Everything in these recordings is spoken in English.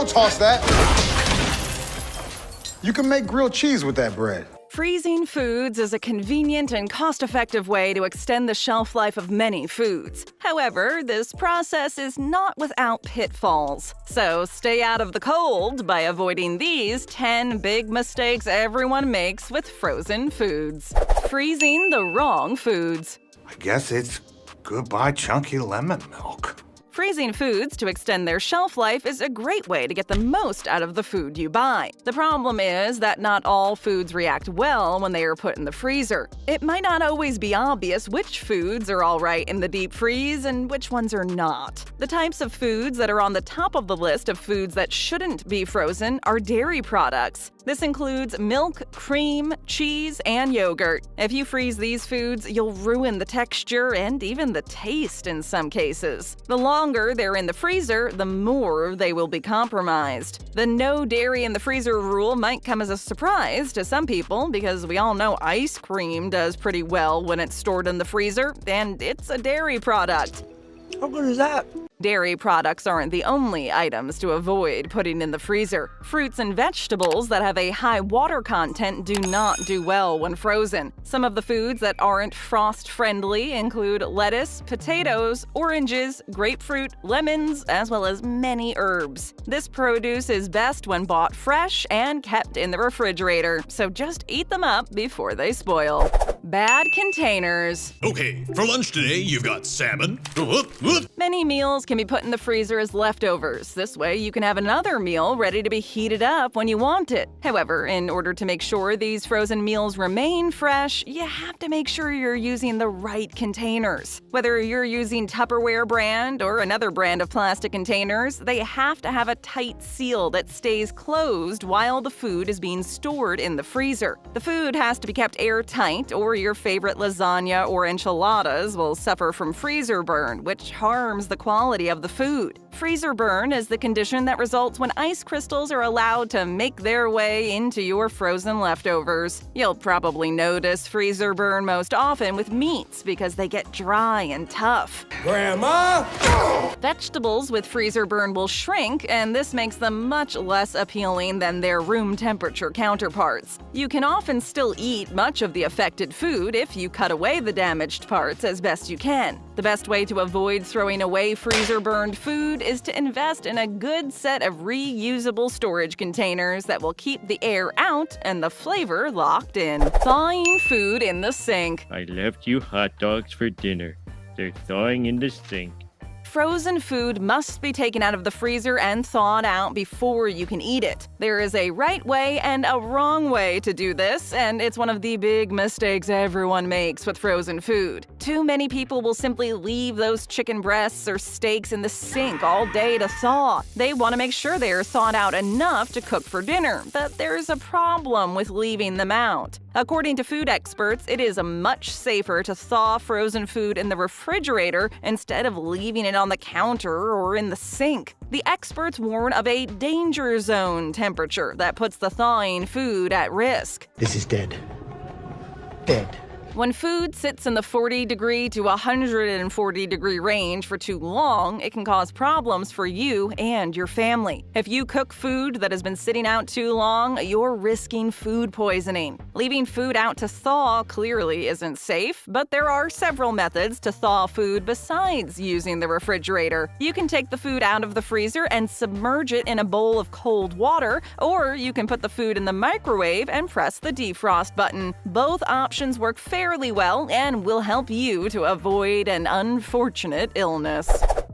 don't toss that. You can make grilled cheese with that bread. Freezing foods is a convenient and cost-effective way to extend the shelf life of many foods. However, this process is not without pitfalls. So stay out of the cold by avoiding these 10 big mistakes everyone makes with frozen foods. Freezing the wrong foods. I guess it's goodbye chunky lemon milk. Freezing foods to extend their shelf life is a great way to get the most out of the food you buy. The problem is that not all foods react well when they are put in the freezer. It might not always be obvious which foods are all right in the deep freeze and which ones are not. The types of foods that are on the top of the list of foods that shouldn't be frozen are dairy products. This includes milk, cream, cheese, and yogurt. If you freeze these foods, you'll ruin the texture and even the taste in some cases. The longer they're in the freezer, the more they will be compromised. The no dairy in the freezer rule might come as a surprise to some people because we all know ice cream does pretty well when it's stored in the freezer, and it's a dairy product. How good is that? Dairy products aren't the only items to avoid putting in the freezer. Fruits and vegetables that have a high water content do not do well when frozen. Some of the foods that aren't frost-friendly include lettuce, potatoes, oranges, grapefruit, lemons, as well as many herbs. This produce is best when bought fresh and kept in the refrigerator, so just eat them up before they spoil. Bad containers. Okay, for lunch today, you've got salmon. Many meals can be put in the freezer as leftovers. This way, you can have another meal ready to be heated up when you want it. However, in order to make sure these frozen meals remain fresh, you have to make sure you're using the right containers. Whether you're using Tupperware brand or another brand of plastic containers, they have to have a tight seal that stays closed while the food is being stored in the freezer. The food has to be kept airtight, or your favorite lasagna or enchiladas will suffer from freezer burn, which harms the quality of the food. Freezer burn is the condition that results when ice crystals are allowed to make their way into your frozen leftovers. You'll probably notice freezer burn most often with meats because they get dry and tough. Grandma! Vegetables with freezer burn will shrink, and this makes them much less appealing than their room temperature counterparts. You can often still eat much of the affected food if you cut away the damaged parts as best you can. The best way to avoid throwing away freezer-burned food is to invest in a good set of reusable storage containers that will keep the air out and the flavor locked in. Thawing food in the sink. I left you hot dogs for dinner. They're thawing in the sink. Frozen food must be taken out of the freezer and thawed out before you can eat it. There is a right way and a wrong way to do this, and it's one of the big mistakes everyone makes with frozen food. Too many people will simply leave those chicken breasts or steaks in the sink all day to thaw. They want to make sure they are thawed out enough to cook for dinner, but there's a problem with leaving them out. According to food experts, it is much safer to thaw frozen food in the refrigerator instead of leaving it on the counter or in the sink. The experts warn of a danger zone temperature that puts the thawing food at risk. This is dead. Dead. When food sits in the 40-degree to 140-degree range for too long, it can cause problems for you and your family. If you cook food that has been sitting out too long, you're risking food poisoning. Leaving food out to thaw clearly isn't safe, but there are several methods to thaw food besides using the refrigerator. You can take the food out of the freezer and submerge it in a bowl of cold water, or you can put the food in the microwave and press the defrost button. Both options work fairly well and will help you to avoid an unfortunate illness.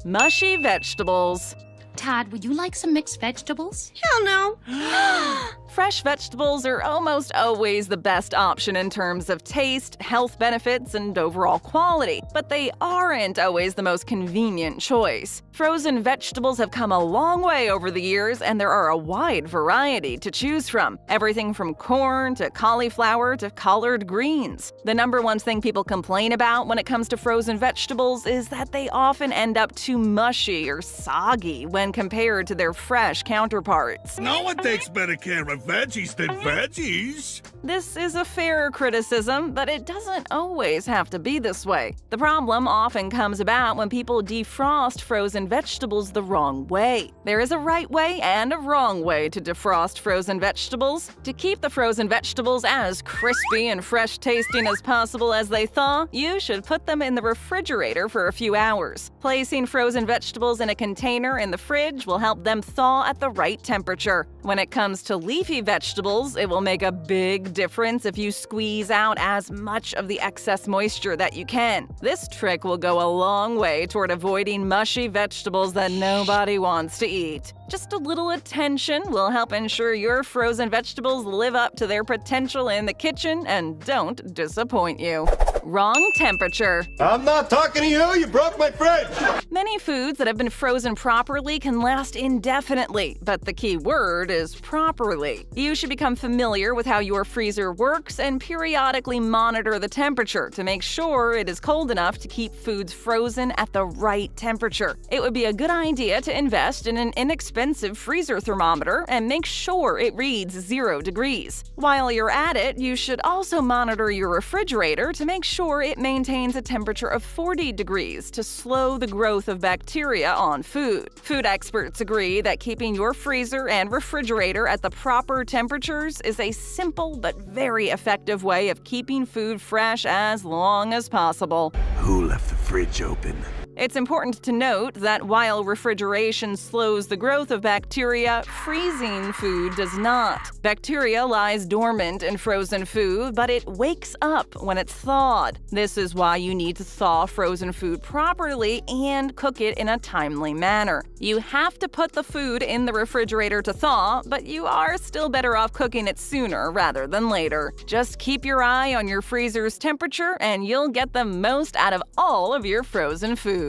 Mushy vegetables. Todd, would you like some mixed vegetables? Hell no! Fresh vegetables are almost always the best option in terms of taste, health benefits, and overall quality, but they aren't always the most convenient choice. Frozen vegetables have come a long way over the years, and there are a wide variety to choose from. Everything from corn to cauliflower to collard greens. The number one thing people complain about when it comes to frozen vegetables is that they often end up too mushy or soggy when when compared to their fresh counterparts. No one takes better care of veggies than veggies. This is a fair criticism, but it doesn't always have to be this way. The problem often comes about when people defrost frozen vegetables the wrong way. There is a right way and a wrong way to defrost frozen vegetables. To keep the frozen vegetables as crispy and fresh tasting as possible as they thaw, you should put them in the refrigerator for a few hours. Placing frozen vegetables in a container in the fridge will help them thaw at the right temperature. When it comes to leafy vegetables, it will make a big difference if you squeeze out as much of the excess moisture that you can. This trick will go a long way toward avoiding mushy vegetables that nobody wants to eat. Just a little attention will help ensure your frozen vegetables live up to their potential in the kitchen and don't disappoint you. Wrong temperature. I'm not talking to you. You broke my fridge. Many foods that have been frozen properly can last indefinitely, but the key word is properly. You should become familiar with how your freezer works and periodically monitor the temperature to make sure it is cold enough to keep foods frozen at the right temperature. It would be a good idea to invest in an inexpensive freezer thermometer and make sure it reads 0 degrees. While you're at it, you should also monitor your refrigerator to make sure it maintains a temperature of 40 degrees to slow the growth of bacteria on food. Food experts agree that keeping your freezer and refrigerator at the proper temperatures is a simple but very effective way of keeping food fresh as long as possible. Who left the fridge open? It's important to note that while refrigeration slows the growth of bacteria, freezing food does not. Bacteria lies dormant in frozen food, but it wakes up when it's thawed. This is why you need to thaw frozen food properly and cook it in a timely manner. You have to put the food in the refrigerator to thaw, but you are still better off cooking it sooner rather than later. Just keep your eye on your freezer's temperature and you'll get the most out of all of your frozen foods.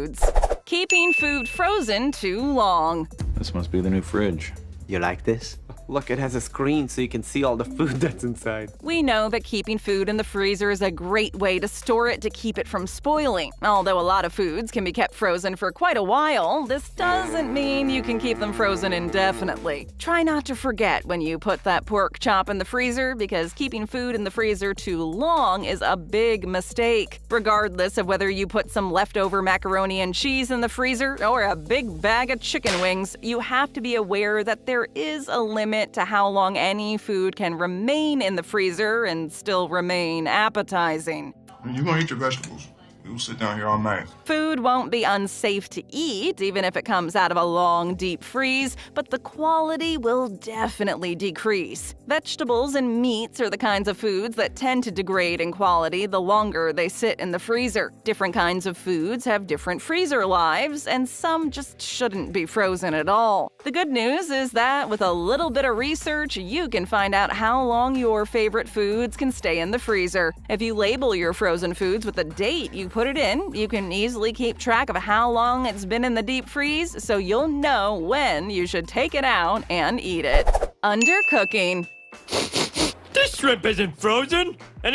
Keeping food frozen too long. This must be the new fridge. You like this? Look, it has a screen so you can see all the food that's inside. We know that keeping food in the freezer is a great way to store it to keep it from spoiling. Although a lot of foods can be kept frozen for quite a while, this doesn't mean you can keep them frozen indefinitely. Try not to forget when you put that pork chop in the freezer, because keeping food in the freezer too long is a big mistake. Regardless of whether you put some leftover macaroni and cheese in the freezer or a big bag of chicken wings, you have to be aware that there is a limit to how long any food can remain in the freezer and still remain appetizing. You're gonna eat your vegetables. We will sit down here all night. Food won't be unsafe to eat, even if it comes out of a long, deep freeze, but the quality will definitely decrease. Vegetables and meats are the kinds of foods that tend to degrade in quality the longer they sit in the freezer. Different kinds of foods have different freezer lives, and some just shouldn't be frozen at all. The good news is that with a little bit of research, you can find out how long your favorite foods can stay in the freezer. If you label your frozen foods with the date you put it in, you can easily keep track of how long it's been in the deep freeze, so you'll know when you should take it out and eat it. Undercooking. This shrimp isn't frozen, and